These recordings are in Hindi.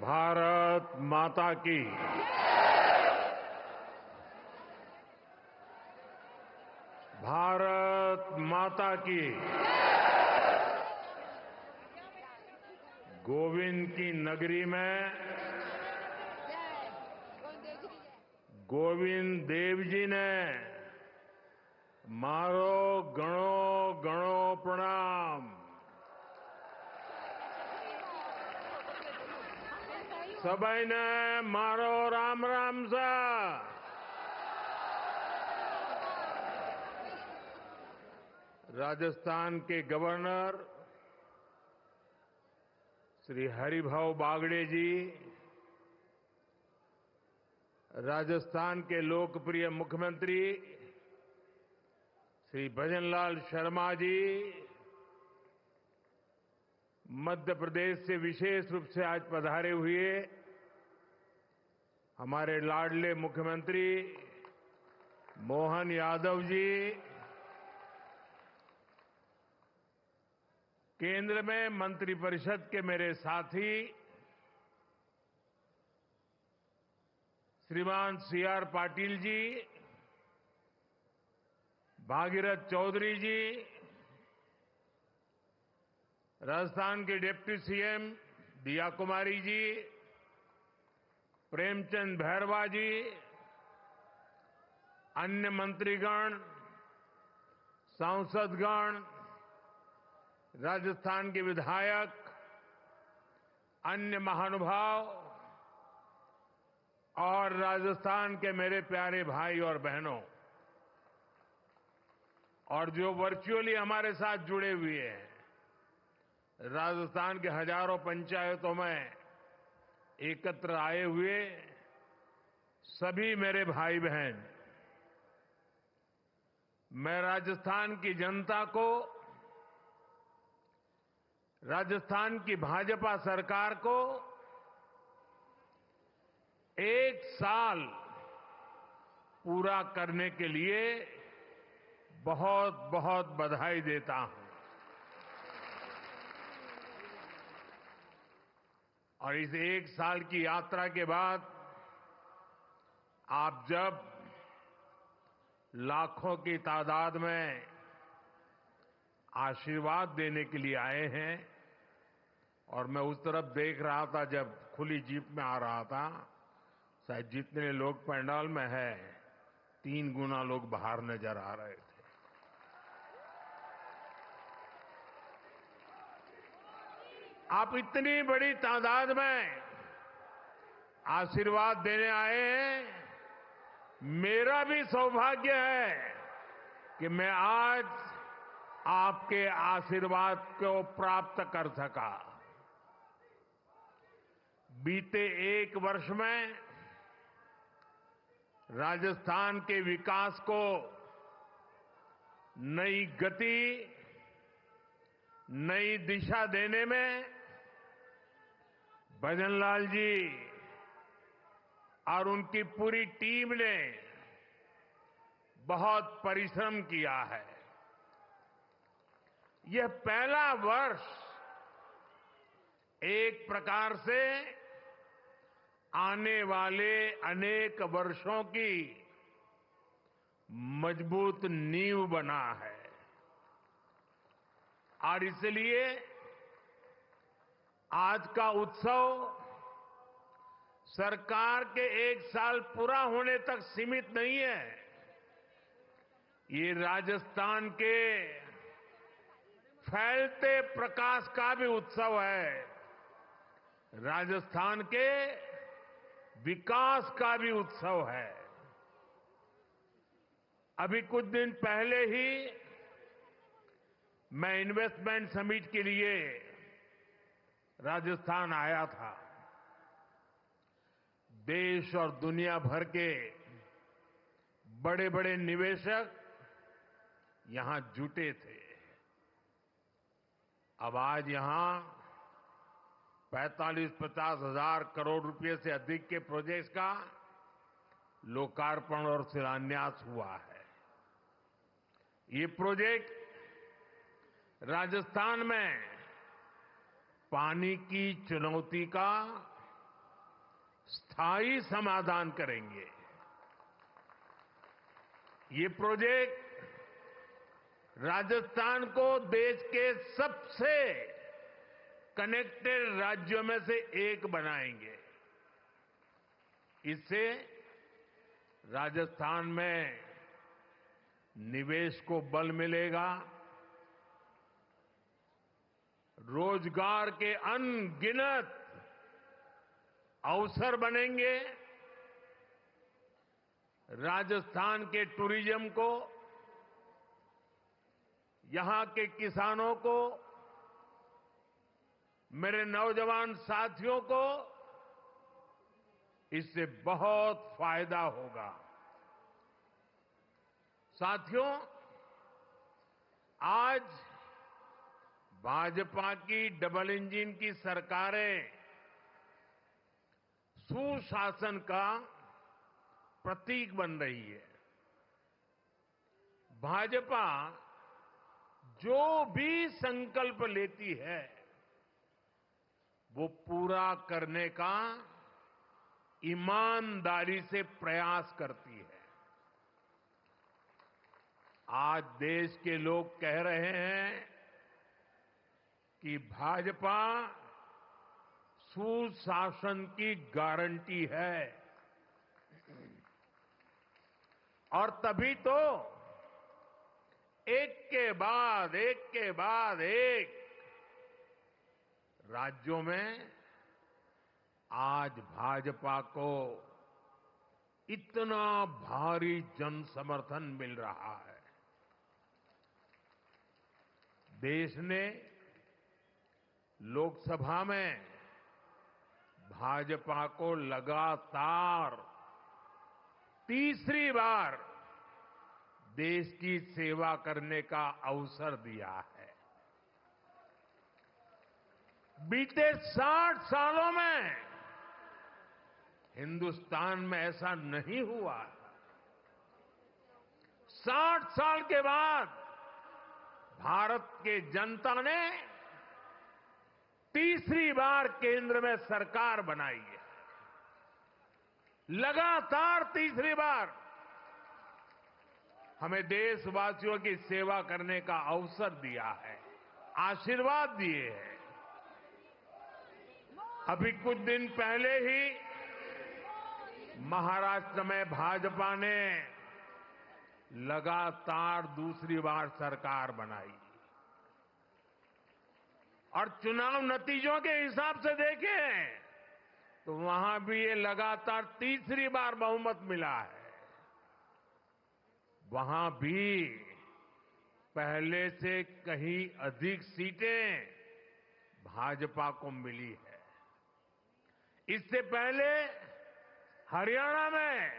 भारत माता की। भारत माता की। गोविंद की नगरी में गोविंद देव जी ने मारो गणो गणो प्रणाम। सबाई ने मारो राम राम सा। राजस्थान के गवर्नर श्री हरिभाऊ बागड़े जी, राजस्थान के लोकप्रिय मुख्यमंत्री श्री भजनलाल शर्मा जी, मध्य प्रदेश से विशेष रूप से आज पधारे हुए हमारे लाडले मुख्यमंत्री मोहन यादव जी, केंद्र में मंत्रिपरिषद के मेरे साथी श्रीमान सीआर पाटिल जी, भागीरथ चौधरी जी, राजस्थान के डिप्टी सीएम दिया कुमारी जी, प्रेमचंद भैरवा जी, अन्य मंत्रीगण, सांसदगण, राजस्थान के विधायक, अन्य महानुभाव और राजस्थान के मेरे प्यारे भाई और बहनों, और जो वर्चुअली हमारे साथ जुड़े हुए हैं, राजस्थान के हजारों पंचायतों में एकत्र आए हुए सभी मेरे भाई बहन, मैं राजस्थान की जनता को, राजस्थान की भाजपा सरकार को एक साल पूरा करने के लिए बहुत बहुत बधाई देता हूं। और इस एक साल की यात्रा के बाद आप जब लाखों की तादाद में आशीर्वाद देने के लिए आए हैं, और मैं उस तरफ देख रहा था जब खुली जीप में आ रहा था, शायद जितने लोग पंडाल में हैं 3 गुना लोग बाहर नजर आ रहे थे। आप इतनी बड़ी तादाद में आशीर्वाद देने आए हैं। मेरा भी सौभाग्य है कि मैं आज आपके आशीर्वाद को प्राप्त कर सका। बीते 1 वर्ष में राजस्थान के विकास को नई गति, नई दिशा देने में भजनलाल जी और उनकी पूरी टीम ने बहुत परिश्रम किया है। यह पहला वर्ष एक प्रकार से आने वाले अनेक वर्षों की मजबूत नींव बना है, और इसलिए आज का उत्सव सरकार के 1 साल पूरा होने तक सीमित नहीं है। ये राजस्थान के फैलते प्रकाश का भी उत्सव है, राजस्थान के विकास का भी उत्सव है। अभी कुछ दिन पहले ही मैं इन्वेस्टमेंट समिट के लिए राजस्थान आया था। देश और दुनिया भर के बड़े बड़े निवेशक यहां जुटे थे। अब आज यहां 45-50 हजार करोड़ रुपए से अधिक के प्रोजेक्ट्स का लोकार्पण और शिलान्यास हुआ है। ये प्रोजेक्ट राजस्थान में पानी की चुनौती का स्थायी समाधान करेंगे। ये प्रोजेक्ट राजस्थान को देश के सबसे कनेक्टेड राज्यों में से एक बनाएंगे। इससे राजस्थान में निवेश को बल मिलेगा, रोजगार के अनगिनत अवसर बनेंगे, राजस्थान के टूरिज्म को, यहां के किसानों को, मेरे नौजवान साथियों को इससे बहुत फायदा होगा। साथियों, आज भाजपा की डबल इंजन की सरकारें सुशासन का प्रतीक बन रही है। भाजपा जो भी संकल्प लेती है वो पूरा करने का ईमानदारी से प्रयास करती है। आज देश के लोग कह रहे हैं कि भाजपा सुशासन की गारंटी है, और तभी तो एक के बाद एक राज्यों में आज भाजपा को इतना भारी जन समर्थन मिल रहा है। देश ने लोकसभा में भाजपा को लगातार तीसरी बार देश की सेवा करने का अवसर दिया है। बीते 60 सालों में हिंदुस्तान में ऐसा नहीं हुआ। 60 साल के बाद भारत के जनता ने तीसरी बार केंद्र में सरकार बनाई है। लगातार तीसरी बार हमें देशवासियों की सेवा करने का अवसर दिया है, आशीर्वाद दिए हैं। अभी कुछ दिन पहले ही महाराष्ट्र में भाजपा ने लगातार दूसरी बार सरकार बनाई, और चुनाव नतीजों के हिसाब से देखें तो वहां भी ये लगातार तीसरी बार बहुमत मिला है। वहां भी पहले से कहीं अधिक सीटें भाजपा को मिली है। इससे पहले हरियाणा में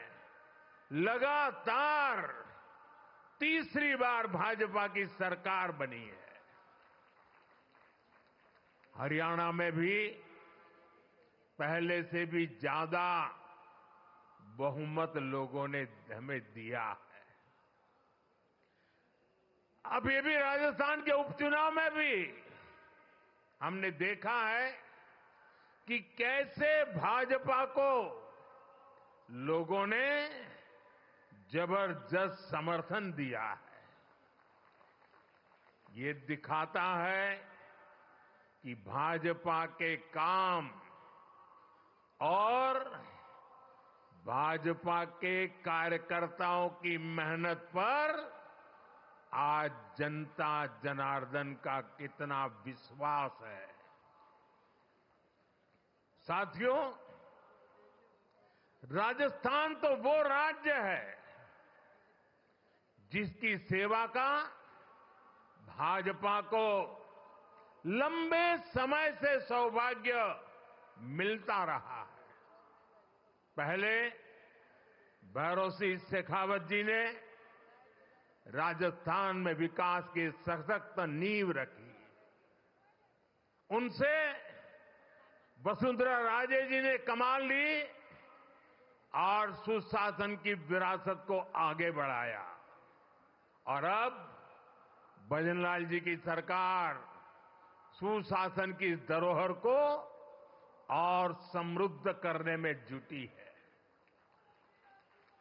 लगातार तीसरी बार भाजपा की सरकार बनी है। हरियाणा में भी पहले से भी ज्यादा बहुमत लोगों ने हमें दिया है। अब ये भी राजस्थान के उपचुनाव में भी हमने देखा है कि कैसे भाजपा को लोगों ने जबरदस्त समर्थन दिया है। ये दिखाता है कि भाजपा के काम और भाजपा के कार्यकर्ताओं की मेहनत पर आज जनता जनार्दन का कितना विश्वास है। साथियों, राजस्थान तो वो राज्य है जिसकी सेवा का भाजपा को लंबे समय से सौभाग्य मिलता रहा है। पहले भैरों सिंह शेखावत जी ने राजस्थान में विकास की सशक्त नींव रखी। उनसे वसुंधरा राजे जी ने कमान ली और सुशासन की विरासत को आगे बढ़ाया, और अब भजनलाल जी की सरकार सुशासन की इस धरोहर को और और समृद्ध करने में जुटी है।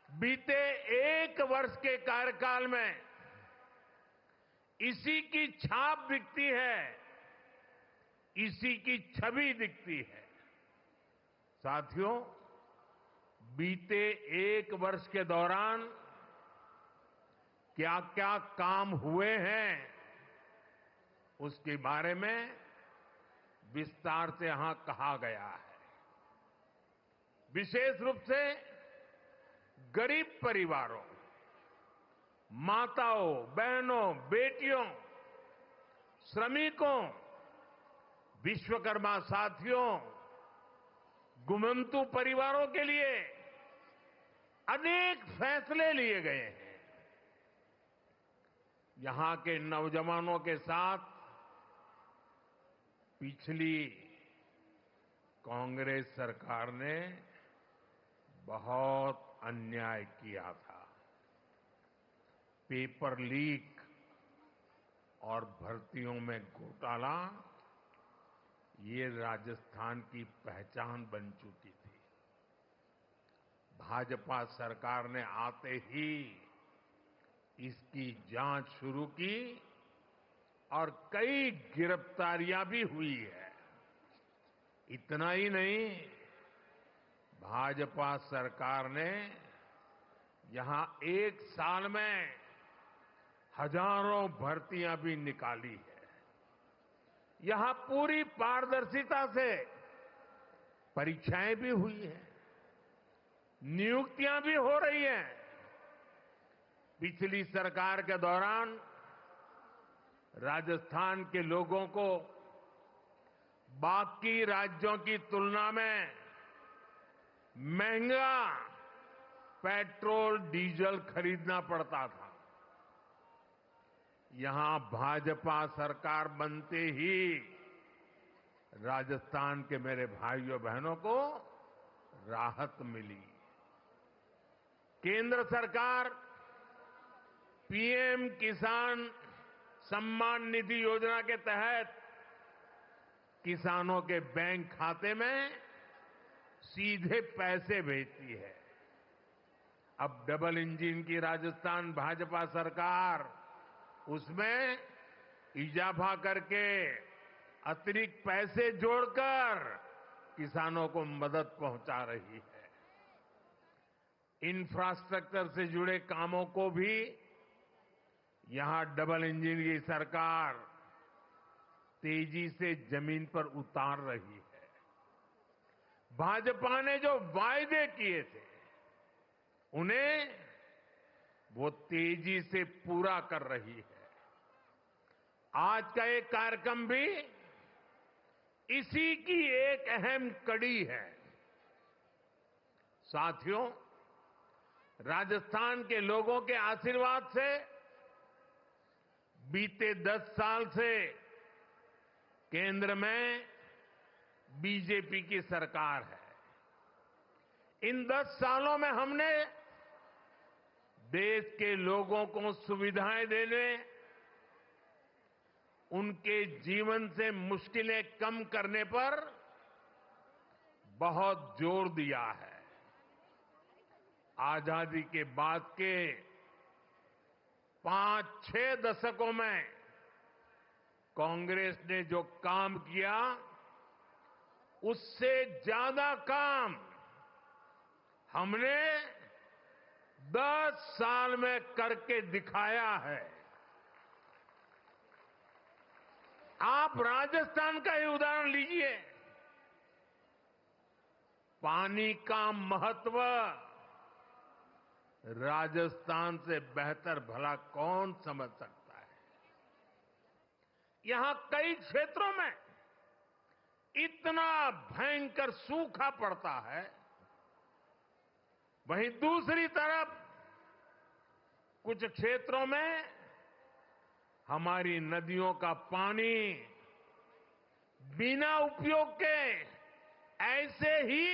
बीते 1 वर्ष के कार्यकाल में इसी की छाप दिखती है, इसी की छवि दिखती है। साथियों, बीते 1 वर्ष के दौरान क्या क्या काम हुए हैं, उसके बारे में विस्तार से यहां कहा गया है। विशेष रूप से गरीब परिवारों, माताओं, बहनों, बेटियों, श्रमिकों, विश्वकर्मा साथियों, गुमंतु परिवारों के लिए अनेक फैसले लिए गए हैं। यहां के नौजवानों के साथ पिछली कांग्रेस सरकार ने बहुत अन्याय किया था। पेपर लीक और भर्तियों में घोटाला, ये राजस्थान की पहचान बन चुकी थी। भाजपा सरकार ने आते ही इसकी जांच शुरू की और कई गिरफ्तारियां भी हुई है। इतना ही नहीं, भाजपा सरकार ने यहां 1 साल में हजारों भर्तियां भी निकाली है। यहां पूरी पारदर्शिता से परीक्षाएं भी हुई हैं, नियुक्तियां भी हो रही हैं। पिछली सरकार के दौरान राजस्थान के लोगों को बाकी राज्यों की तुलना में महंगा पेट्रोल डीजल खरीदना पड़ता था। यहां भाजपा सरकार बनते ही राजस्थान के मेरे भाइयों बहनों को राहत मिली। केंद्र सरकार पीएम किसान सम्मान निधि योजना के तहत किसानों के बैंक खाते में सीधे पैसे भेजती है। अब डबल इंजन की राजस्थान भाजपा सरकार उसमें इजाफा करके अतिरिक्त पैसे जोड़कर किसानों को मदद पहुंचा रही है। इंफ्रास्ट्रक्चर से जुड़े कामों को भी यहां डबल इंजन की सरकार तेजी से जमीन पर उतार रही है। भाजपा ने जो वायदे किए थे, उन्हें वो तेजी से पूरा कर रही है। आज का एक कार्यक्रम भी इसी की एक अहम कड़ी है। साथियों, राजस्थान के लोगों के आशीर्वाद से बीते 10 साल से केंद्र में बीजेपी की सरकार है। इन 10 सालों में हमने देश के लोगों को सुविधाएं देने, उनके जीवन से मुश्किलें कम करने पर बहुत जोर दिया है। आजादी के बाद के 5-6 दशकों में कांग्रेस ने जो काम किया, उससे ज्यादा काम हमने 10 साल में करके दिखाया है। आप राजस्थान का ही उदाहरण लीजिए। पानी का महत्व राजस्थान से बेहतर भला कौन समझ सकता है। यहां कई क्षेत्रों में इतना भयंकर सूखा पड़ता है, वहीं दूसरी तरफ कुछ क्षेत्रों में हमारी नदियों का पानी बिना उपयोग के ऐसे ही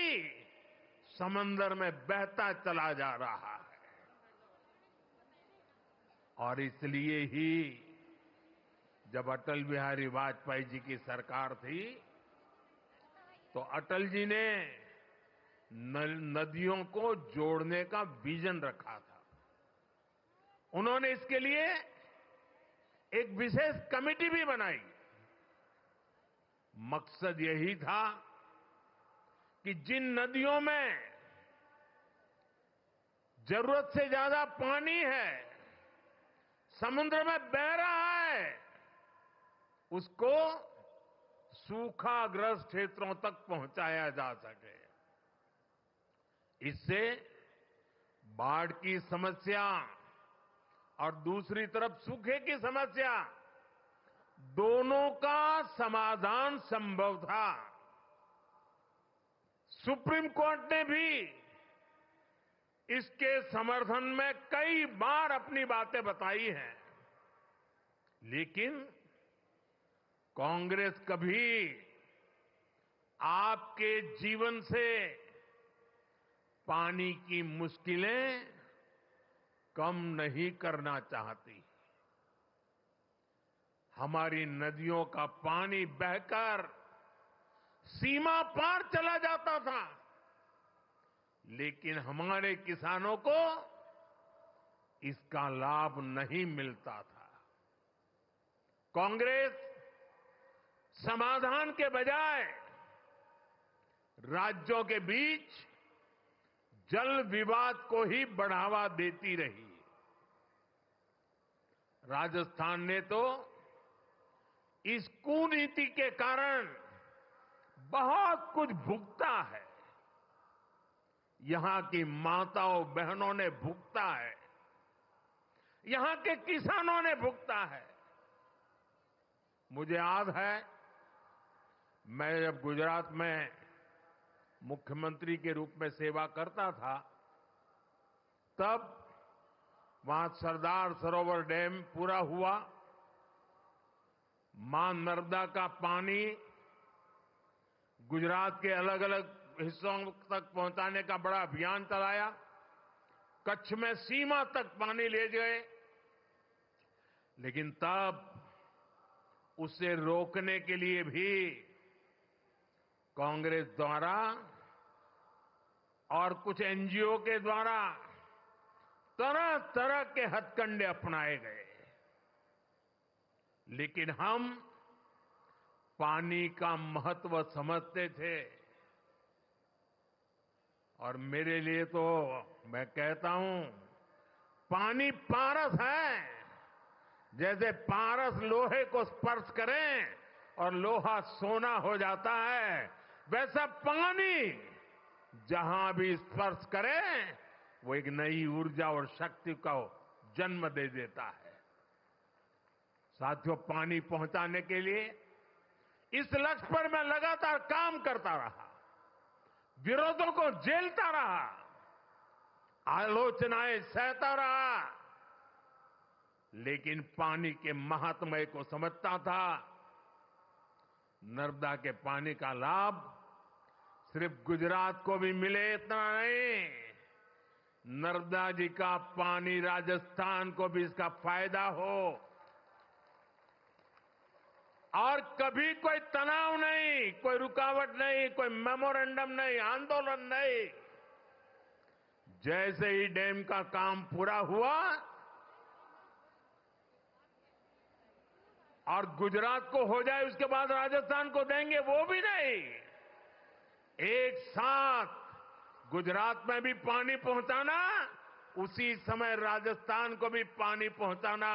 समंदर में बहता चला जा रहा है। और इसलिए ही जब अटल बिहारी वाजपेयी जी की सरकार थी, तो अटल जी ने नदियों को जोड़ने का विजन रखा था। उन्होंने इसके लिए एक विशेष कमेटी भी बनाई। मकसद यही था कि जिन नदियों में जरूरत से ज्यादा पानी है, समुद्र में बह रहा है, उसको सूखाग्रस्त क्षेत्रों तक पहुंचाया जा सके। इससे बाढ़ की समस्या और दूसरी तरफ सूखे की समस्या, दोनों का समाधान संभव था। सुप्रीम कोर्ट ने भी इसके समर्थन में कई बार अपनी बातें बताई हैं, लेकिन कांग्रेस कभी आपके जीवन से पानी की मुश्किलें कम नहीं करना चाहती। हमारी नदियों का पानी बहकर सीमा पार चला जाता था, लेकिन हमारे किसानों को इसका लाभ नहीं मिलता था। कांग्रेस समाधान के बजाय राज्यों के बीच जल विवाद को ही बढ़ावा देती रही। राजस्थान ने तो इस कुनीति के कारण बहुत कुछ भुगता है। यहां की माताओं बहनों ने भुगता है, यहां के किसानों ने भुगता है। मुझे याद है, मैं जब गुजरात में मुख्यमंत्री के रूप में सेवा करता था, तब वहां सरदार सरोवर डैम पूरा हुआ। मां नर्मदा का पानी गुजरात के अलग अलग हिस्सों तक पहुंचाने का बड़ा अभियान चलाया। कच्छ में सीमा तक पानी ले गए, लेकिन तब उसे रोकने के लिए भी कांग्रेस द्वारा और कुछ एनजीओ के द्वारा तरह तरह के हथकंडे अपनाए गए। लेकिन हम पानी का महत्व समझते थे, और मेरे लिए तो मैं कहता हूं, पानी पारस है। जैसे पारस लोहे को स्पर्श करें और लोहा सोना हो जाता है, वैसा पानी जहां भी स्पर्श करे वो एक नई ऊर्जा और शक्ति को जन्म दे देता है। साथियों, पानी पहुंचाने के लिए इस लक्ष्य पर मैं लगातार काम करता रहा, विरोधों को झेलता रहा, आलोचनाएं सहता रहा, लेकिन पानी के महात्म्य को समझता था। नर्मदा के पानी का लाभ सिर्फ गुजरात को भी मिले इतना नहीं, नर्मदा जी का पानी राजस्थान को भी इसका फायदा हो। और कभी कोई तनाव नहीं, कोई रुकावट नहीं, कोई मेमोरेंडम नहीं, आंदोलन नहीं। जैसे ही डैम का काम पूरा हुआ और गुजरात को हो जाए उसके बाद राजस्थान को देंगे, वो भी नहीं। एक साथ गुजरात में भी पानी पहुंचाना, उसी समय राजस्थान को भी पानी पहुंचाना,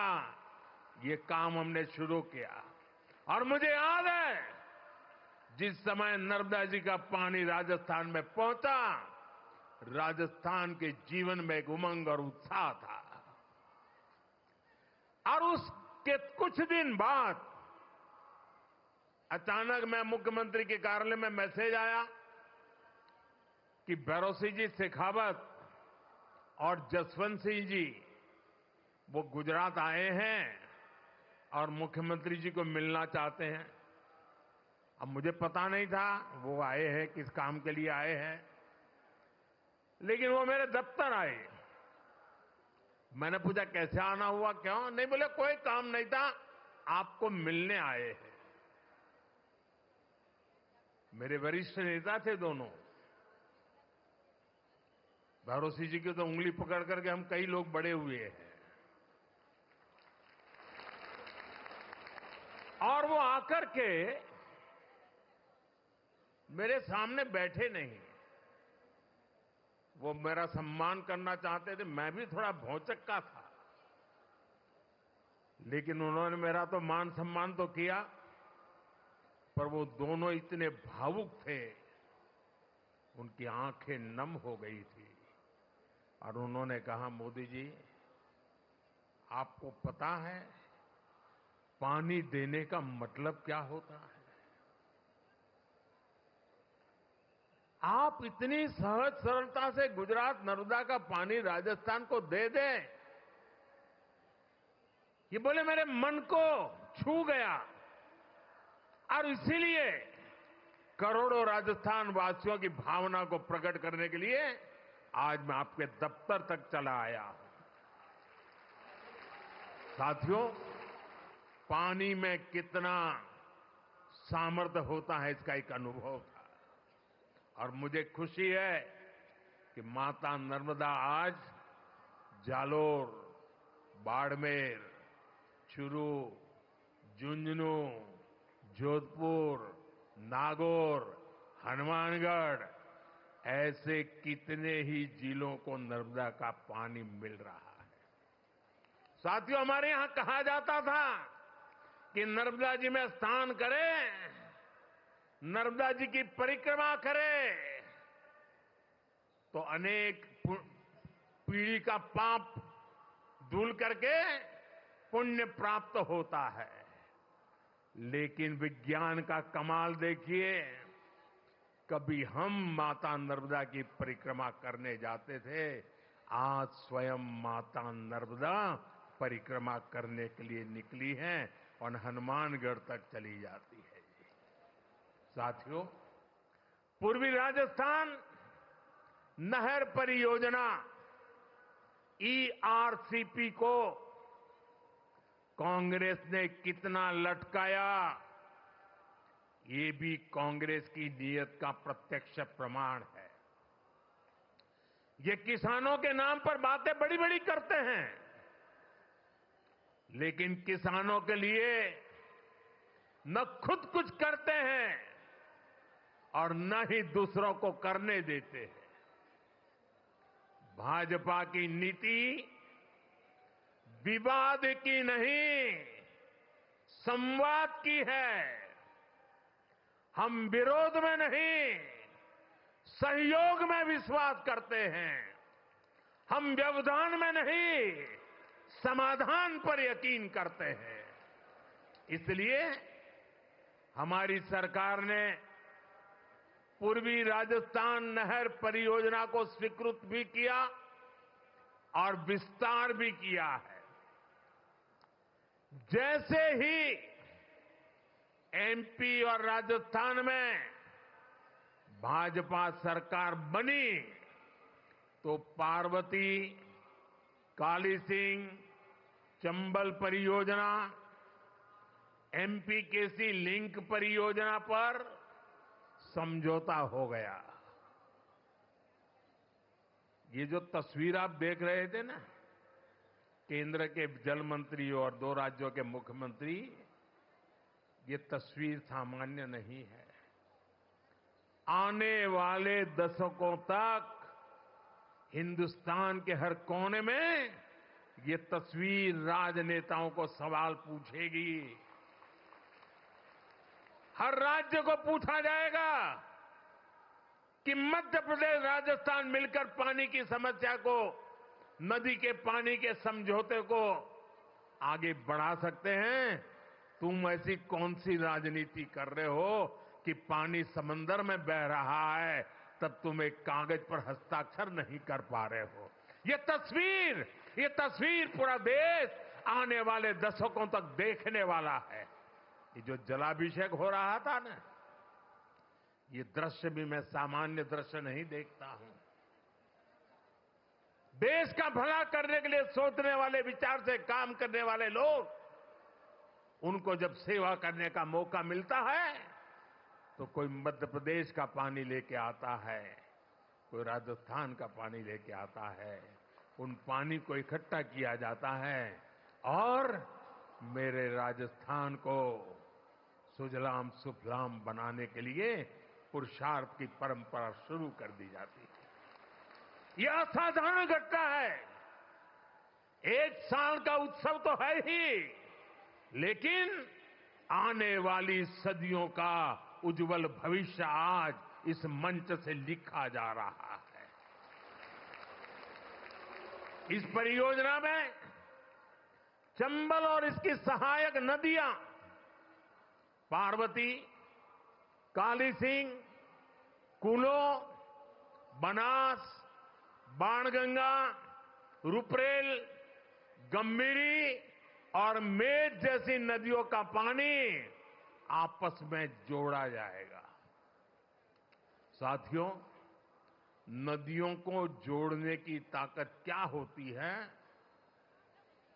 ये काम हमने शुरू किया। और मुझे याद है, जिस समय नर्मदा जी का पानी राजस्थान में पहुंचा, राजस्थान के जीवन में एक उमंग और उत्साह था। और उसके कुछ दिन बाद अचानक मैं मुख्यमंत्री के कार्यालय में मैसेज आया कि भैरों जी शेखावत और जसवंत सिंह जी वो गुजरात आए हैं और मुख्यमंत्री जी को मिलना चाहते हैं। अब मुझे पता नहीं था वो आए हैं, किस काम के लिए आए हैं, लेकिन वो मेरे दफ्तर आए। मैंने पूछा कैसे आना हुआ, क्यों? नहीं, बोले कोई काम नहीं था, आपको मिलने आए हैं। मेरे वरिष्ठ नेता थे दोनों। भरोसी जी की तो उंगली पकड़ करके हम कई लोग बड़े हुए हैं। और वो आकर के मेरे सामने बैठे नहीं, वो मेरा सम्मान करना चाहते थे। मैं भी थोड़ा भौचक्का था, लेकिन उन्होंने मेरा तो मान सम्मान तो किया, पर वो दोनों इतने भावुक थे, उनकी आंखें नम हो गई थी। और उन्होंने कहा, मोदी जी, आपको पता है पानी देने का मतलब क्या होता है? आप इतनी सहज सरलता से गुजरात नर्मदा का पानी राजस्थान को दे दें, ये बोले मेरे मन को छू गया। और इसीलिए करोड़ों राजस्थान वासियों की भावना को प्रकट करने के लिए आज मैं आपके दफ्तर तक चला आया हूं। साथियों, पानी में कितना सामर्थ्य होता है, इसका एक अनुभव था। और मुझे खुशी है कि माता नर्मदा आज जालोर, बाड़मेर, चूरू, झुंझुनू, जोधपुर, नागौर, हनुमानगढ़, ऐसे कितने ही जिलों को नर्मदा का पानी मिल रहा है। साथियों, हमारे यहां कहा जाता था कि नर्मदा जी में स्नान करें, नर्मदा जी की परिक्रमा करें, तो अनेक पीढ़ी का पाप धुल करके पुण्य प्राप्त होता है। लेकिन विज्ञान का कमाल देखिए, कभी हम माता नर्मदा की परिक्रमा करने जाते थे, आज स्वयं माता नर्मदा परिक्रमा करने के लिए निकली हैं और हनुमानगढ़ तक चली जाती है। साथियों, पूर्वी राजस्थान नहर परियोजना ईआरसीपी को कांग्रेस ने कितना लटकाया, ये भी कांग्रेस की नीयत का प्रत्यक्ष प्रमाण है। ये किसानों के नाम पर बातें बड़ी बड़ी करते हैं, लेकिन किसानों के लिए न खुद कुछ करते हैं और न ही दूसरों को करने देते हैं। भाजपा की नीति विवाद की नहीं, संवाद की है। हम विरोध में नहीं, सहयोग में विश्वास करते हैं। हम व्यवधान में नहीं, समाधान पर यकीन करते हैं। इसलिए हमारी सरकार ने पूर्वी राजस्थान नहर परियोजना को स्वीकृत भी किया और विस्तार भी किया है। जैसे ही एमपी और राजस्थान में भाजपा सरकार बनी, तो पार्वती, काली सिंह, चंबल परियोजना, एमपीकेसी लिंक परियोजना पर समझौता हो गया। ये जो तस्वीर आप देख रहे थे ना, केंद्र के जल मंत्री और 2 राज्यों के मुख्यमंत्री, ये तस्वीर सामान्य नहीं है। आने वाले दशकों तक हिंदुस्तान के हर कोने में ये तस्वीर राजनेताओं को सवाल पूछेगी। हर राज्य को पूछा जाएगा कि मध्य प्रदेश, राजस्थान मिलकर पानी की समस्या को, नदी के पानी के समझौते को आगे बढ़ा सकते हैं। तुम ऐसी कौन सी राजनीति कर रहे हो कि पानी समंदर में बह रहा है, तब तुम एक कागज पर हस्ताक्षर नहीं कर पा रहे हो। ये तस्वीर पूरा देश आने वाले दशकों तक देखने वाला है। ये जो जलाभिषेक हो रहा था ना, ये दृश्य भी मैं सामान्य दृश्य नहीं देखता हूं। देश का भला करने के लिए सोचने वाले, विचार से काम करने वाले लोग, उनको जब सेवा करने का मौका मिलता है, तो कोई मध्य प्रदेश का पानी लेके आता है, कोई राजस्थान का पानी लेके आता है। उन पानी को इकट्ठा किया जाता है और मेरे राजस्थान को सुजलाम सुफलाम बनाने के लिए पुरुषार्थ की परंपरा शुरू कर दी जाती है। यह असाधारण घटना है। एक साल का उत्सव तो है ही, लेकिन आने वाली सदियों का उज्जवल भविष्य आज इस मंच से लिखा जा रहा है। इस परियोजना में चंबल और इसकी सहायक नदियां पार्वती, काली सिंह, कूलो, बनास, बाणगंगा, रुपरेल, गंभीरी और मेज जैसी नदियों का पानी आपस में जोड़ा जाएगा। साथियों, नदियों को जोड़ने की ताकत क्या होती है,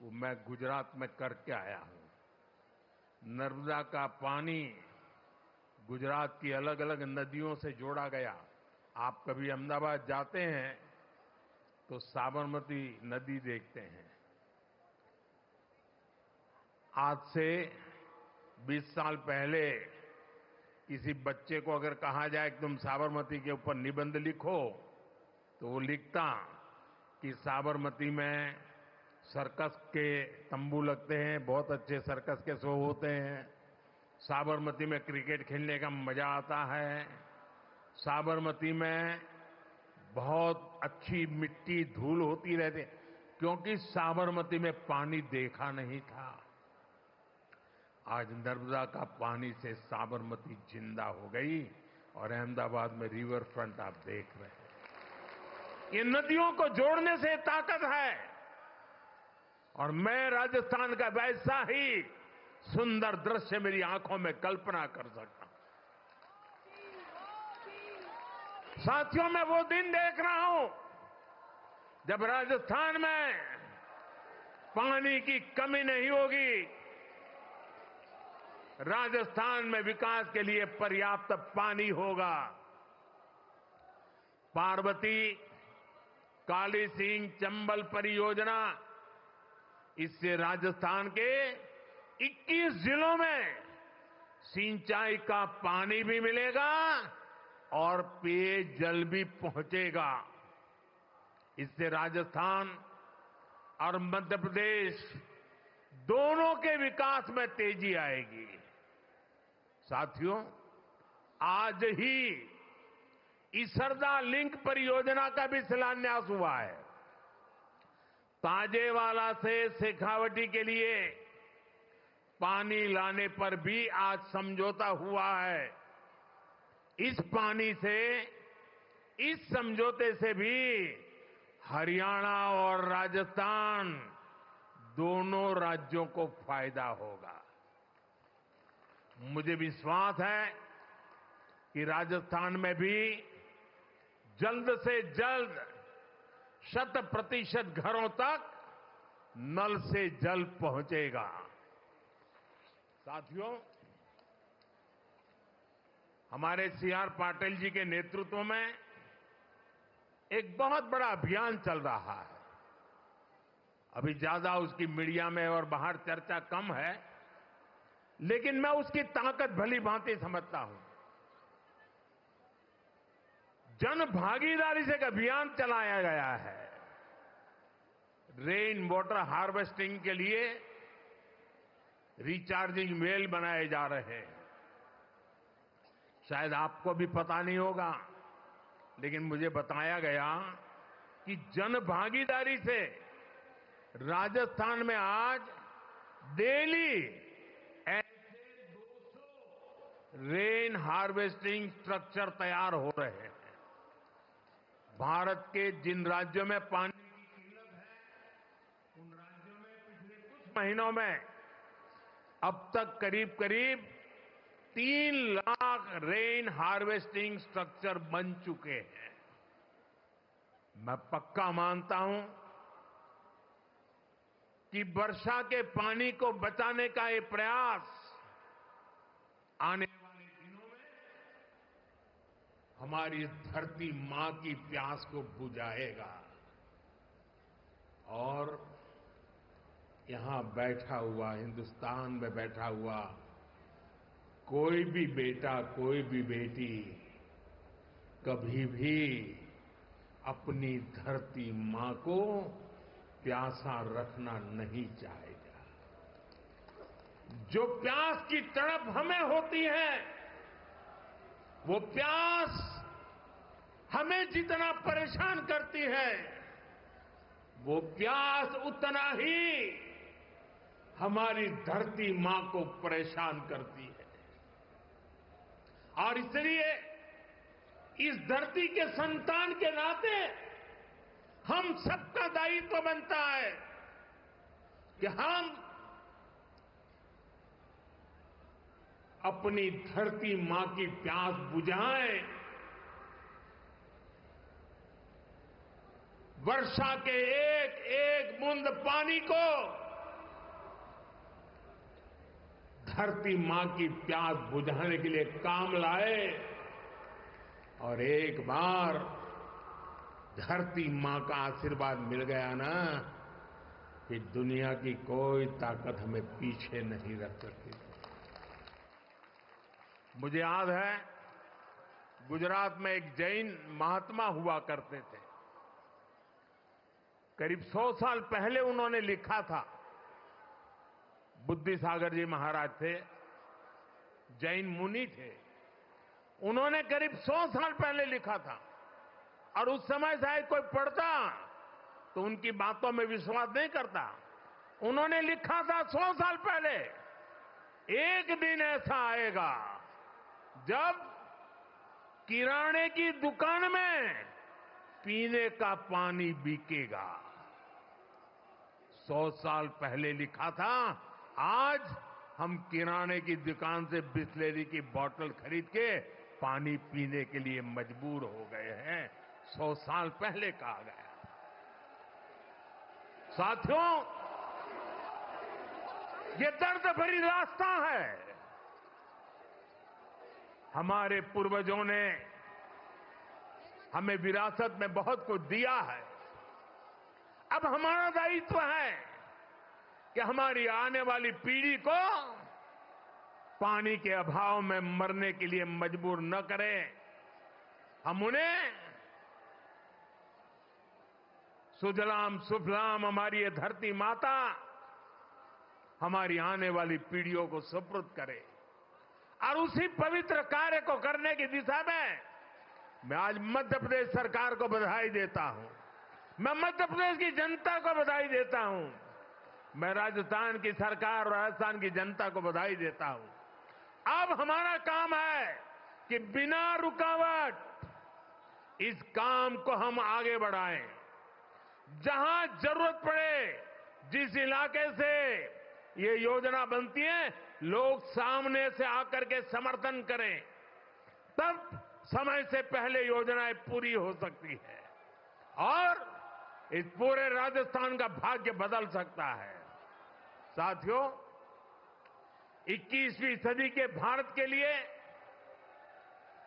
वो मैं गुजरात में करके आया हूं। नर्मदा का पानी गुजरात की अलग अलग नदियों से जोड़ा गया। आप कभी अहमदाबाद जाते हैं तो साबरमती नदी देखते हैं। आज से 20 साल पहले किसी बच्चे को अगर कहा जाए कि तुम साबरमती के ऊपर निबंध लिखो, तो वो लिखता कि साबरमती में सर्कस के तंबू लगते हैं, बहुत अच्छे सर्कस के शो होते हैं। साबरमती में क्रिकेट खेलने का मजा आता है। साबरमती में बहुत अच्छी मिट्टी धूल होती रहती, क्योंकि साबरमती में पानी देखा नहीं था। आज नर्मदा का पानी से साबरमती जिंदा हो गई और अहमदाबाद में रिवर फ्रंट आप देख रहे हैं। ये नदियों को जोड़ने से ताकत है और मैं राजस्थान का वैसा ही सुंदर दृश्य मेरी आंखों में कल्पना कर सकता हूं। साथियों, मैं वो दिन देख रहा हूं जब राजस्थान में पानी की कमी नहीं होगी। राजस्थान में विकास के लिए पर्याप्त पानी होगा। पार्वती, काली सिंह, चंबल परियोजना, इससे राजस्थान के 21 जिलों में सिंचाई का पानी भी मिलेगा और पेयजल भी पहुंचेगा। इससे राजस्थान और मध्य प्रदेश दोनों के विकास में तेजी आएगी। साथियों, आज ही इसरदा लिंक परियोजना का भी शिलान्यास हुआ है। ताजेवाला से शेखावटी के लिए पानी लाने पर भी आज समझौता हुआ है। इस पानी से, इस समझौते से भी हरियाणा और राजस्थान दोनों राज्यों को फायदा होगा। मुझे विश्वास है कि राजस्थान में भी जल्द से जल्द 100% घरों तक नल से जल पहुंचेगा। साथियों, हमारे सीआर पाटिल जी के नेतृत्व में एक बहुत बड़ा अभियान चल रहा है। अभी ज्यादा उसकी मीडिया में और बाहर चर्चा कम है, लेकिन मैं उसकी ताकत भली भांति समझता हूं। जन भागीदारी से एक अभियान चलाया गया है। रेन वाटर हार्वेस्टिंग के लिए रिचार्जिंग वेल बनाए जा रहे हैं। शायद आपको भी पता नहीं होगा, लेकिन मुझे बताया गया कि जन भागीदारी से राजस्थान में आज डेली ऐसे 200 रेन हार्वेस्टिंग स्ट्रक्चर तैयार हो रहे हैं। भारत के जिन राज्यों में पानी की किल्लत है, उन राज्यों में पिछले कुछ महीनों में अब तक करीब करीब 3 लाख रेन हार्वेस्टिंग स्ट्रक्चर बन चुके हैं। मैं पक्का मानता हूं कि वर्षा के पानी को बचाने का ये प्रयास आने वाले दिनों में हमारी धरती मां की प्यास को बुझाएगा और यहां बैठा हुआ, हिंदुस्तान में बैठा हुआ कोई भी बेटा, कोई भी बेटी कभी भी अपनी धरती मां को प्यासा रखना नहीं चाहेगा। जो प्यास की तड़प हमें होती है, वो प्यास हमें जितना परेशान करती है, वो प्यास उतना ही हमारी धरती मां को परेशान करती है। और इसलिए इस धरती के संतान के नाते हम सबका दायित्व बनता है कि हम अपनी धरती मां की प्यास बुझाएं। वर्षा के एक एक बूंद पानी को धरती मां की प्यास बुझाने के लिए काम लाए और एक बार धरती मां का आशीर्वाद मिल गया ना, कि दुनिया की कोई ताकत हमें पीछे नहीं रख सकती। मुझे याद है, गुजरात में एक जैन महात्मा हुआ करते थे। करीब 100 साल पहले उन्होंने लिखा था। बुद्धि सागर जी महाराज थे, जैन मुनि थे। उन्होंने करीब 100 साल पहले लिखा था और उस समय शायद कोई पढ़ता तो उनकी बातों में विश्वास नहीं करता। उन्होंने लिखा था 100 साल पहले, एक दिन ऐसा आएगा जब किराने की दुकान में पीने का पानी बिकेगा। 100 साल पहले लिखा था, आज हम किराने की दुकान से बिस्लेरी की बोतल खरीद के पानी पीने के लिए मजबूर हो गए हैं। 100 साल पहले कहा गया। साथियों, ये दर्द भरी रास्ता है। हमारे पूर्वजों ने हमें विरासत में बहुत कुछ दिया है। अब हमारा दायित्व है कि हमारी आने वाली पीढ़ी को पानी के अभाव में मरने के लिए मजबूर न करें। हम उन्हें सुजलाम सुफलाम हमारी ये धरती माता हमारी आने वाली पीढ़ियों को सुपुर्द करे। और उसी पवित्र कार्य को करने की दिशा में मैं आज मध्य प्रदेश सरकार को बधाई देता हूं। मैं मध्य प्रदेश की जनता को बधाई देता हूं। मैं राजस्थान की सरकार और राजस्थान की जनता को बधाई देता हूं। अब हमारा काम है कि बिना रुकावट इस काम को हम आगे बढ़ाएं। जहां जरूरत पड़े, जिस इलाके से ये योजना बनती है, लोग सामने से आकर के समर्थन करें, तब समय से पहले योजनाएं पूरी हो सकती है और इस पूरे राजस्थान का भाग्य बदल सकता है। साथियों, 21वीं सदी के भारत के लिए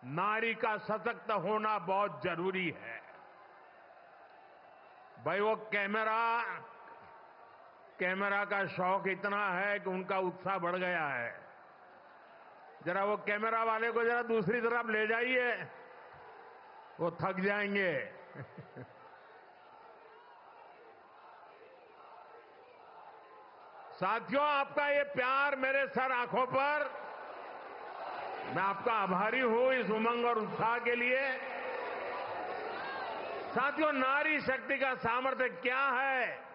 नारी का सशक्त होना बहुत जरूरी है। भाई, वो कैमरा का शौक इतना है कि उनका उत्साह बढ़ गया है। जरा वो कैमरा वाले को जरा दूसरी तरफ ले जाइए, वो थक जाएंगे। साथियों, आपका ये प्यार मेरे सर आंखों पर, मैं आपका आभारी हूं इस उमंग और उत्साह के लिए। साथियों, नारी शक्ति का सामर्थ्य क्या है,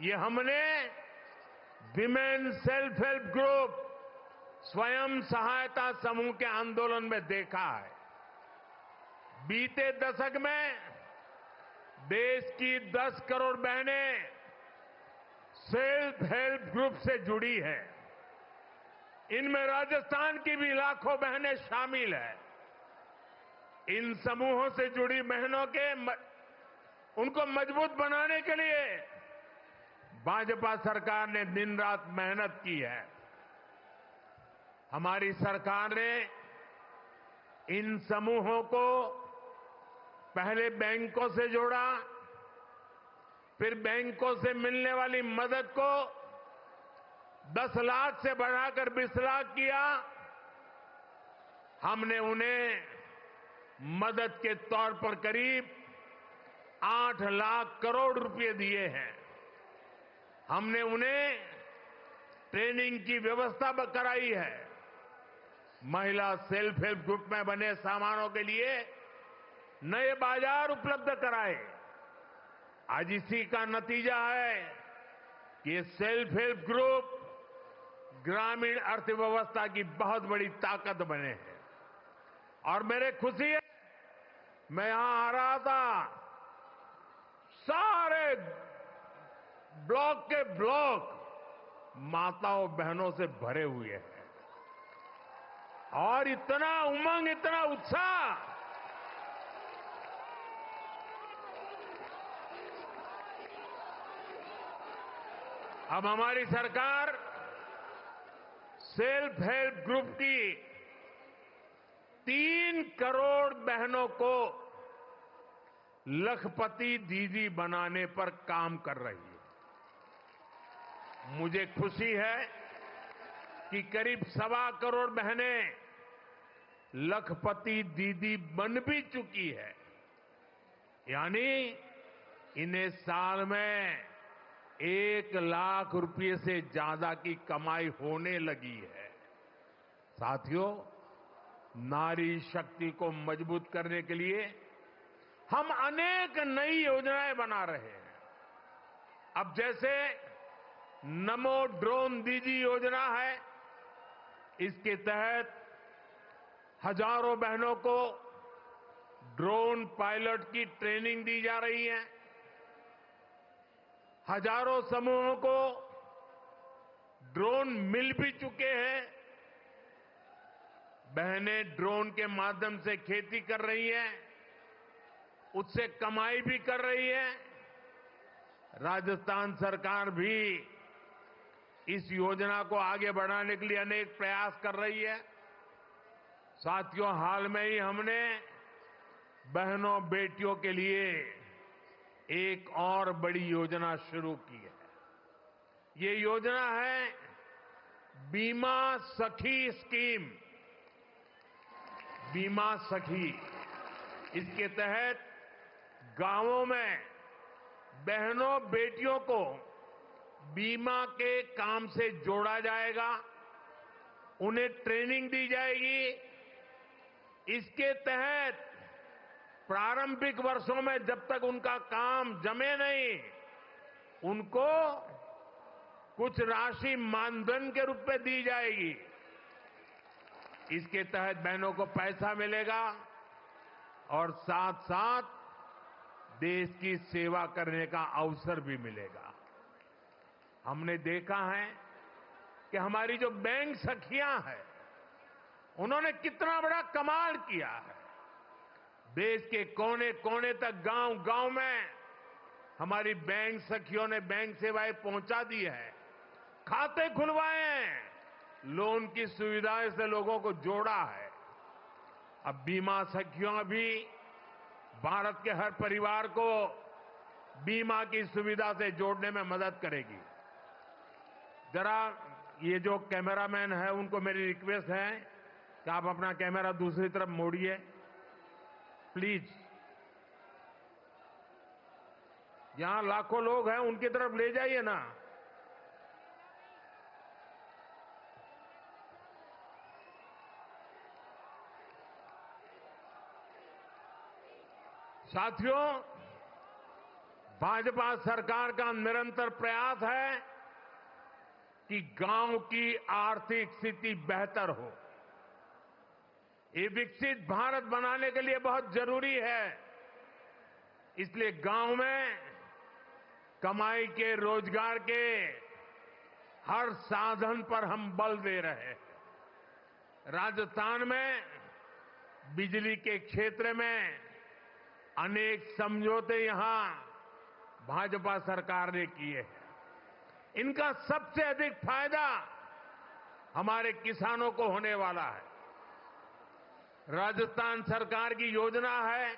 ये हमने विमेन सेल्फ हेल्प ग्रुप, स्वयं सहायता समूह के आंदोलन में देखा है। बीते दशक में देश की 10 करोड़ बहनें सेल्फ हेल्प ग्रुप से जुड़ी है। इनमें राजस्थान की भी लाखों बहनें शामिल हैं। इन समूहों से जुड़ी बहनों के उनको मजबूत बनाने के लिए भाजपा सरकार ने दिन रात मेहनत की है। हमारी सरकार ने इन समूहों को पहले बैंकों से जोड़ा, फिर बैंकों से मिलने वाली मदद को 10 लाख से बढ़ाकर 20 लाख किया। हमने उन्हें मदद के तौर पर करीब 8 लाख करोड़ रुपए दिए हैं। हमने उन्हें ट्रेनिंग की व्यवस्था कराई है। महिला सेल्फ हेल्प ग्रुप में बने सामानों के लिए नए बाजार उपलब्ध कराए। आज इसी का नतीजा है कि ये सेल्फ हेल्प ग्रुप ग्रामीण अर्थव्यवस्था की बहुत बड़ी ताकत बने हैं। और मेरे खुशी है, मैं यहां आ रहा था, सारे ब्लॉक के ब्लॉक माताओं बहनों से भरे हुए हैं और इतना उमंग, इतना उत्साह। अब हमारी सरकार सेल्फ हेल्प ग्रुप की 3 करोड़ बहनों को लखपति दीदी बनाने पर काम कर रही है। मुझे खुशी है कि करीब 1.25 करोड़ बहनें लखपति दीदी बन भी चुकी है। यानी इन्हें साल में 1 लाख रुपए से ज्यादा की कमाई होने लगी है। साथियों, नारी शक्ति को मजबूत करने के लिए हम अनेक नई योजनाएं बना रहे हैं। अब जैसे नमो ड्रोन दीदी योजना है, इसके तहत हजारों बहनों को ड्रोन पायलट की ट्रेनिंग दी जा रही है। हजारों समूहों को ड्रोन मिल भी चुके हैं। बहनें ड्रोन के माध्यम से खेती कर रही हैं, उससे कमाई भी कर रही है। राजस्थान सरकार भी इस योजना को आगे बढ़ाने के लिए अनेक प्रयास कर रही है। साथियों, हाल में ही हमने बहनों बेटियों के लिए एक और बड़ी योजना शुरू की है। ये योजना है बीमा सखी स्कीम। बीमा सखी, इसके तहत गांवों में बहनों बेटियों को बीमा के काम से जोड़ा जाएगा, उन्हें ट्रेनिंग दी जाएगी। इसके तहत प्रारंभिक वर्षों में जब तक उनका काम जमे नहीं, उनको कुछ राशि मानधन के रूप में दी जाएगी। इसके तहत बहनों को पैसा मिलेगा और साथ साथ देश की सेवा करने का अवसर भी मिलेगा। हमने देखा है कि हमारी जो बैंक सखियां हैं, उन्होंने कितना बड़ा कमाल किया है। देश के कोने कोने तक, गांव गांव में हमारी बैंक सखियों ने बैंक सेवाएं पहुंचा दी है, खाते खुलवाए हैं, लोन की सुविधाएं से लोगों को जोड़ा है। अब बीमा सखियों भी भारत के हर परिवार को बीमा की सुविधा से जोड़ने में मदद करेगी। जरा ये जो कैमरामैन है, उनको मेरी रिक्वेस्ट है कि आप अपना कैमरा दूसरी तरफ मोड़िए प्लीज। यहां लाखों लोग हैं, उनकी तरफ ले जाइए ना। साथियों, भाजपा सरकार का निरंतर प्रयास है कि गांव की आर्थिक स्थिति बेहतर हो। ये विकसित भारत बनाने के लिए बहुत जरूरी है। इसलिए गांव में कमाई के, रोजगार के हर साधन पर हम बल दे रहे हैं। राजस्थान में बिजली के क्षेत्र में अनेक समझौते यहां भाजपा सरकार ने किए हैं। इनका सबसे अधिक फायदा हमारे किसानों को होने वाला है। राजस्थान सरकार की योजना है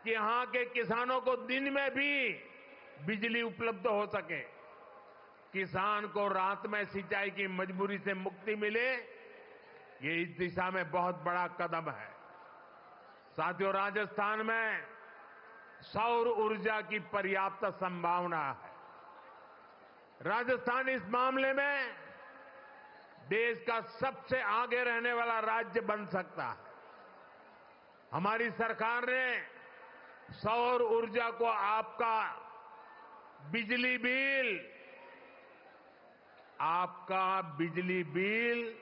कि यहां के किसानों को दिन में भी बिजली उपलब्ध हो सके, किसान को रात में सिंचाई की मजबूरी से मुक्ति मिले। ये इस दिशा में बहुत बड़ा कदम है। साथियों, राजस्थान में सौर ऊर्जा की पर्याप्त संभावना है। राजस्थान इस मामले में देश का सबसे आगे रहने वाला राज्य बन सकता है। हमारी सरकार ने सौर ऊर्जा को आपका बिजली बिल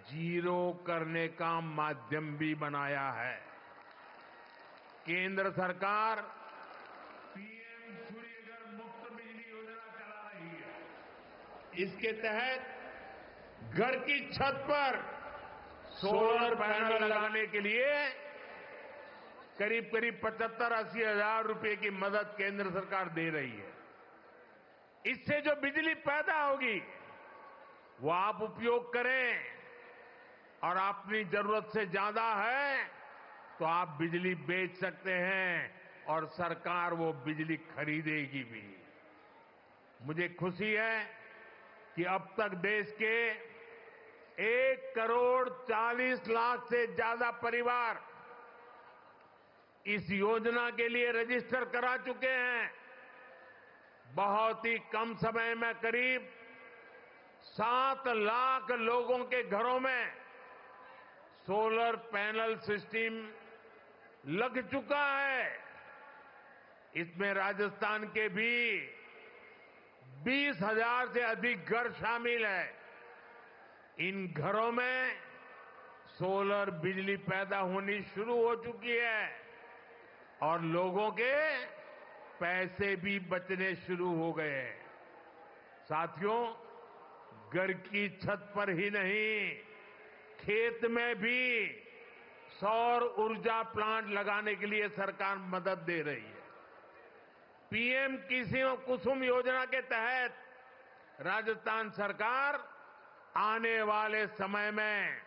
जीरो करने का माध्यम भी बनाया है। केंद्र सरकार पीएम सूर्यघर मुफ्त बिजली योजना चला रही है। इसके तहत घर की छत पर सोलर पैनल लगाने के लिए करीब 75-80 हजार रुपए की मदद केंद्र सरकार दे रही है। इससे जो बिजली पैदा होगी वो आप उपयोग करें, और अपनी जरूरत से ज्यादा है तो आप बिजली बेच सकते हैं और सरकार वो बिजली खरीदेगी भी। मुझे खुशी है कि अब तक देश के 1,40,00,000 से ज्यादा परिवार इस योजना के लिए रजिस्टर करा चुके हैं। बहुत ही कम समय में करीब 7 लाख लोगों के घरों में सोलर पैनल सिस्टम लग चुका है। इसमें राजस्थान के भी 20,000 से अधिक घर शामिल है। इन घरों में सोलर बिजली पैदा होनी शुरू हो चुकी है और लोगों के पैसे भी बचने शुरू हो गए हैं। साथियों, घर की छत पर ही नहीं, खेत में भी सौर ऊर्जा प्लांट लगाने के लिए सरकार मदद दे रही है। पीएम कुसुम योजना के तहत राजस्थान सरकार आने वाले समय में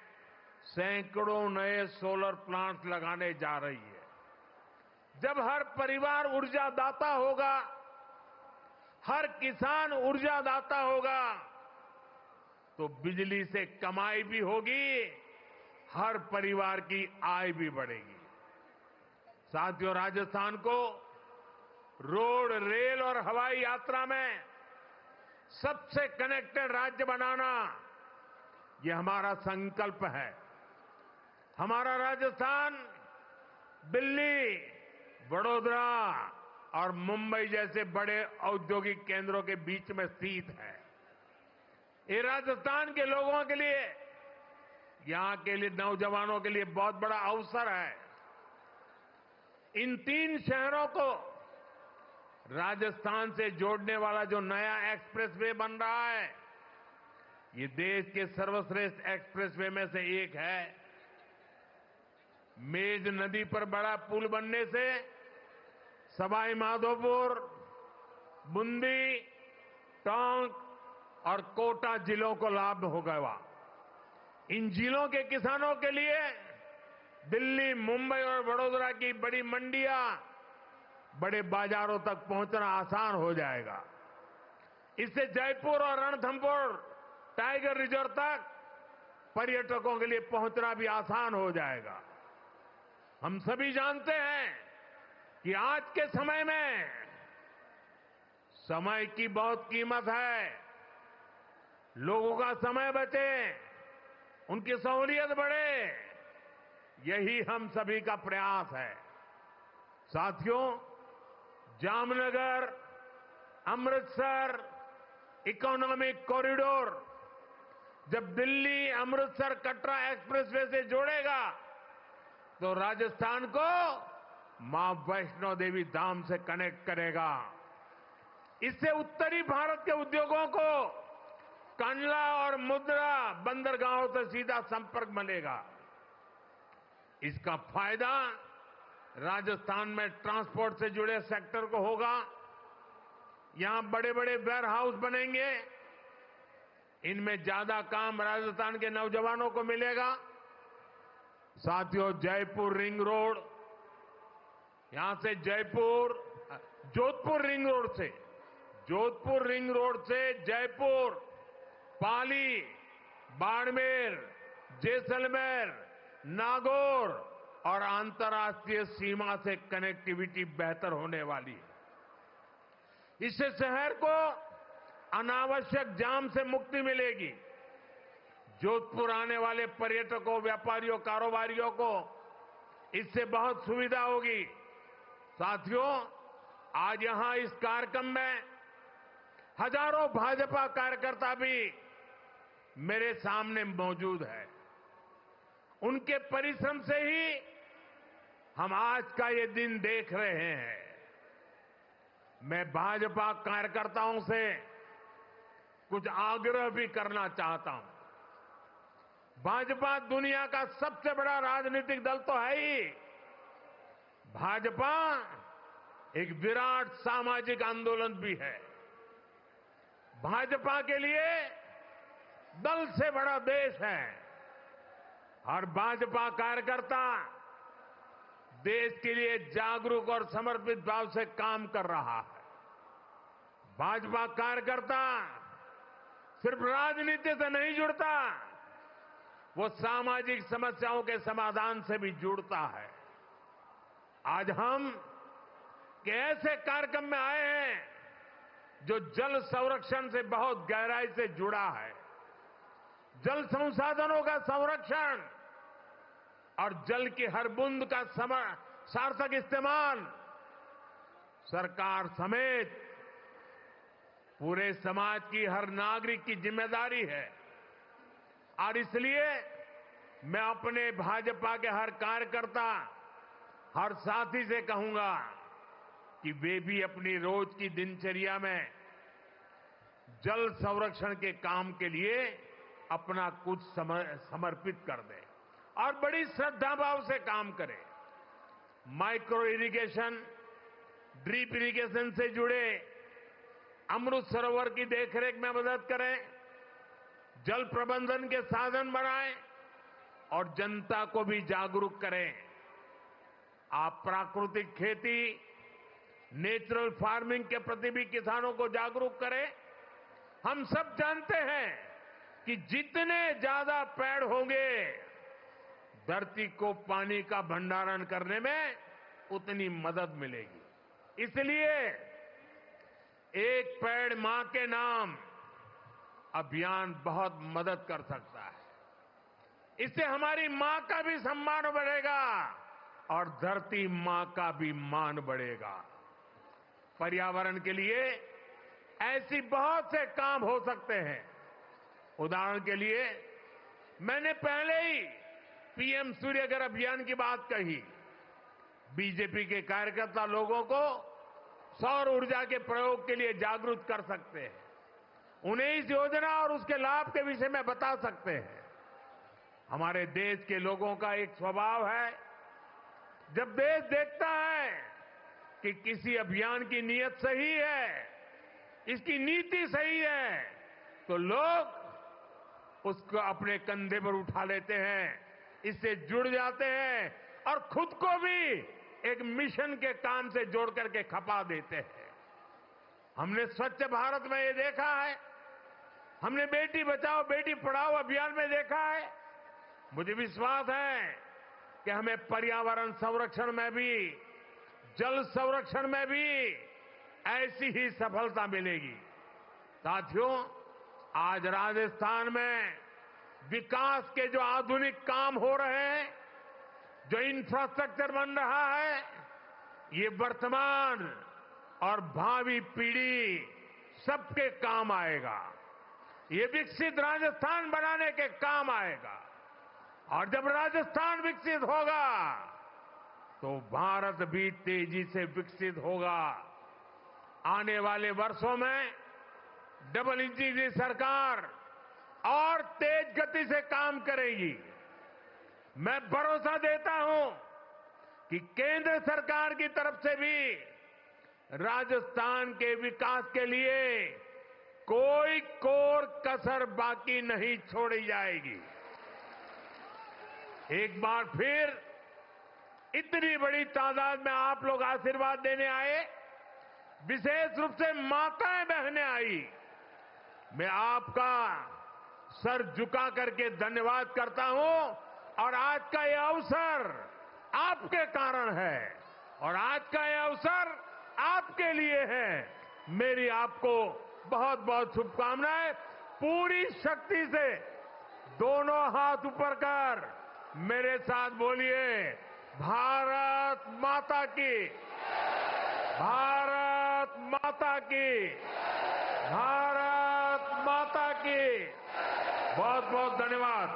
सैकड़ों नए सोलर प्लांट लगाने जा रही है। जब हर परिवार ऊर्जादाता होगा, हर किसान ऊर्जादाता होगा, तो बिजली से कमाई भी होगी, हर परिवार की आय भी बढ़ेगी। साथियों, राजस्थान को रोड, रेल और हवाई यात्रा में सबसे कनेक्टेड राज्य बनाना, ये हमारा संकल्प है। हमारा राजस्थान दिल्ली, वडोदरा और मुंबई जैसे बड़े औद्योगिक केंद्रों के बीच में स्थित है। ये राजस्थान के लोगों के लिए, यहां के लिए नौजवानों के लिए बहुत बड़ा अवसर है। इन 3 शहरों को राजस्थान से जोड़ने वाला जो नया एक्सप्रेसवे बन रहा है, ये देश के सर्वश्रेष्ठ एक्सप्रेसवे में से एक है। मेज नदी पर बड़ा पुल बनने से सवाई माधोपुर, बूंदी, टोंक और कोटा जिलों को लाभ होगा। इन जिलों के किसानों के लिए दिल्ली, मुंबई और वडोदरा की बड़ी मंडियां, बड़े बाजारों तक पहुंचना आसान हो जाएगा। इससे जयपुर और रणथंभौर टाइगर रिजर्व तक पर्यटकों के लिए पहुंचना भी आसान हो जाएगा। हम सभी जानते हैं कि आज के समय में समय की बहुत कीमत है। लोगों का समय बचे, उनकी सहूलियत बढ़े, यही हम सभी का प्रयास है। साथियों, जामनगर, अमृतसर इकोनॉमिक कॉरिडोर जब दिल्ली, अमृतसर, कटरा एक्सप्रेसवे से जोड़ेगा तो राजस्थान को मां वैष्णो देवी धाम से कनेक्ट करेगा। इससे उत्तरी भारत के उद्योगों को कंडला और मुद्रा बंदरगाहों से सीधा संपर्क मिलेगा। इसका फायदा राजस्थान में ट्रांसपोर्ट से जुड़े सेक्टर को होगा। यहां बड़े बड़े वेयर हाउस बनेंगे, इनमें ज्यादा काम राजस्थान के नौजवानों को मिलेगा। साथियों, जयपुर रिंग रोड, यहां से जोधपुर रिंग रोड से जयपुर, पाली, बाड़मेर, जैसलमेर, नागौर और अंतर्राष्ट्रीय सीमा से कनेक्टिविटी बेहतर होने वाली है। इससे शहर को अनावश्यक जाम से मुक्ति मिलेगी। जोधपुर आने वाले पर्यटकों, व्यापारियों, कारोबारियों को इससे बहुत सुविधा होगी। साथियों, आज यहां इस कार्यक्रम में हजारों भाजपा कार्यकर्ता भी मेरे सामने मौजूद है। उनके परिश्रम से ही हम आज का ये दिन देख रहे हैं। मैं भाजपा कार्यकर्ताओं से कुछ आग्रह भी करना चाहता हूं। भाजपा दुनिया का सबसे बड़ा राजनीतिक दल तो है ही। भाजपा एक विराट सामाजिक आंदोलन भी है। भाजपा के लिए दल से बड़ा देश है। हर भाजपा कार्यकर्ता देश के लिए जागरूक और समर्पित भाव से काम कर रहा है। भाजपा कार्यकर्ता सिर्फ राजनीति से नहीं जुड़ता, वो सामाजिक समस्याओं के समाधान से भी जुड़ता है। आज हम ऐसे कार्यक्रम में आए हैं जो जल संरक्षण से बहुत गहराई से जुड़ा है। जल संसाधनों का संरक्षण और जल की हर बूंद का सार्थक इस्तेमाल सरकार समेत पूरे समाज की हर नागरिक की जिम्मेदारी है। और इसलिए मैं अपने भाजपा के हर कार्यकर्ता, हर साथी से कहूंगा कि वे भी अपनी रोज की दिनचर्या में जल संरक्षण के काम के लिए अपना कुछ समर्पित कर दें और बड़ी श्रद्धा भाव से काम करें। माइक्रो इरिगेशन, ड्रिप इरिगेशन से जुड़े अमृत सरोवर की देखरेख में मदद करें, जल प्रबंधन के साधन बनाएं और जनता को भी जागरूक करें। आप प्राकृतिक खेती, नेचुरल फार्मिंग के प्रति भी किसानों को जागरूक करें। हम सब जानते हैं कि जितने ज्यादा पेड़ होंगे, धरती को पानी का भंडारण करने में उतनी मदद मिलेगी। इसलिए एक पेड़ मां के नाम अभियान बहुत मदद कर सकता है। इससे हमारी मां का भी सम्मान बढ़ेगा और धरती मां का भी मान बढ़ेगा। पर्यावरण के लिए ऐसी बहुत से काम हो सकते हैं। उदाहरण के लिए मैंने पहले ही पीएम सूर्य घर अभियान की बात कही। बीजेपी के कार्यकर्ता लोगों को सौर ऊर्जा के प्रयोग के लिए जागरूक कर सकते हैं, उन्हें इस योजना और उसके लाभ के विषय में बता सकते हैं। हमारे देश के लोगों का एक स्वभाव है, जब देश देखता है कि किसी अभियान की नीयत सही है, इसकी नीति सही है, तो लोग उसको अपने कंधे पर उठा लेते हैं, इससे जुड़ जाते हैं और खुद को भी एक मिशन के काम से जोड़ करके खपा देते हैं। हमने स्वच्छ भारत में ये देखा है, हमने बेटी बचाओ बेटी पढ़ाओ अभियान में देखा है। मुझे विश्वास है कि हमें पर्यावरण संरक्षण में भी, जल संरक्षण में भी ऐसी ही सफलता मिलेगी। साथियों, आज राजस्थान में विकास के जो आधुनिक काम हो रहे हैं, जो इंफ्रास्ट्रक्चर बन रहा है, ये वर्तमान और भावी पीढ़ी सबके काम आएगा। ये विकसित राजस्थान बनाने के काम आएगा। और जब राजस्थान विकसित होगा तो भारत भी तेजी से विकसित होगा। आने वाले वर्षों में डबल इंजन की सरकार और तेज गति से काम करेगी। मैं भरोसा देता हूं कि केंद्र सरकार की तरफ से भी राजस्थान के विकास के लिए कोई कोर कसर बाकी नहीं छोड़ी जाएगी। एक बार फिर इतनी बड़ी तादाद में आप लोग आशीर्वाद देने आए, विशेष रूप से माताएं बहनें आई। मैं आपका सर झुका करके धन्यवाद करता हूं और आज का यह अवसर आपके कारण है और आज का यह अवसर आपके लिए है। मेरी आपको बहुत बहुत शुभकामनाएं। पूरी शक्ति से दोनों हाथ ऊपर कर मेरे साथ बोलिए, भारत माता की, भारत माता की, भारत माता की। बहुत बहुत धन्यवाद।